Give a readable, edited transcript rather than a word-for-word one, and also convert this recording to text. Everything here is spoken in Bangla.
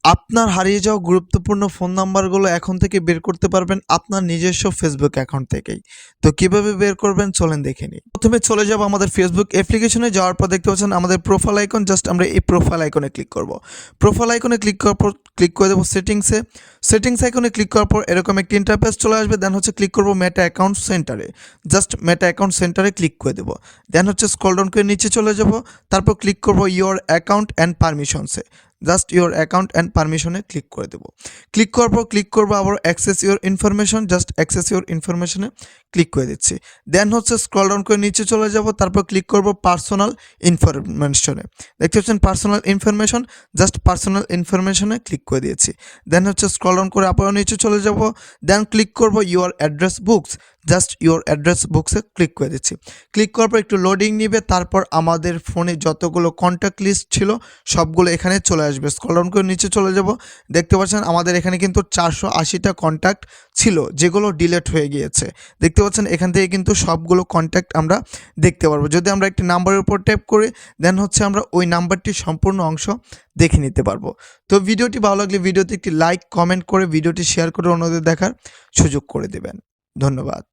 আপনার হারিয়ে যাওয়া গুরুত্বপূর্ণ ফোন নাম্বারগুলো এখন থেকে বের করতে পারবেন আপনার নিজস্ব ফেসবুক অ্যাকাউন্ট থেকেই। তো কিভাবে বের করবেন চলেন দেখে নিই। প্রথমে চলে যাব আমাদের ফেসবুক অ্যাপ্লিকেশনে, যাওয়ার পর দেখতে পাচ্ছেন আমাদের প্রোফাইল আইকন, জাস্ট আমরা এই প্রোফাইল আইকনে ক্লিক করব। প্রোফাইল আইকনে ক্লিক করার পর ক্লিক করে দেবো সেটিংসে। সেটিংস আইকনে ক্লিক করার পর এরকম একটি ইন্টারফেস চলে আসবে। দেন হচ্ছে ক্লিক করব মেটা অ্যাকাউন্ট সেন্টারে, জাস্ট মেটা অ্যাকাউন্ট সেন্টারে ক্লিক করে দেবো। দেন হচ্ছে স্ক্রল ডাউন করে নিচে চলে যাব, তারপর ক্লিক করব ইওর অ্যাকাউন্ট অ্যান্ড পারমিশনসে, জাস্ট ইওর অ্যাকাউন্ট অ্যান্ড পারমিশনে ক্লিক করে দেবো। ক্লিক করার পর ক্লিক করবো আবার access your information, just access your ইনফরমেশনে ক্লিক করে দিচ্ছি। দেন হচ্ছে স্ক্রল ডাউন করে নিচে চলে যাব, তারপর ক্লিক করব পার্সোনাল ইনফরমেশনে। দেখতে পাচ্ছেন পার্সোনাল ইনফরমেশন, জাস্ট পার্সোনাল ইনফরমেশনে ক্লিক করে দিয়েছি। দেন হচ্ছে স্ক্রল ডাউন করে আবার নিচে চলে যাব, দেন ক্লিক করব your address books, just your address বুকসে ক্লিক করে দিচ্ছি। ক্লিক করার পর একটু লোডিং নিবে, তারপর আমাদের ফোনে যতগুলো কন্ট্যাক্ট লিস্ট ছিল সবগুলো এখানে চলে আসবে। স্ক্রল ডাউন করে নিচে চলে যাব, দেখতে পাচ্ছেন আমাদের এখানে কিন্তু 480টা কন্ট্যাক্ট ছিল যেগুলো ডিলিট হয়ে গিয়েছে। দেখতে পাচ্ছেন এখান থেকে কিন্তু সবগুলো কন্ট্যাক্ট আমরা দেখতে পারবো। যদি আমরা একটি নাম্বারের উপর ট্যাপ করি দেন হচ্ছে আমরা ওই নাম্বারটির সম্পূর্ণ অংশ দেখে নিতে পারবো। তো ভিডিওটি ভালো লাগলে ভিডিওতে একটি লাইক কমেন্ট করে ভিডিওটি শেয়ার করে অন্যদের দেখার সুযোগ করে দেবেন। ধন্যবাদ।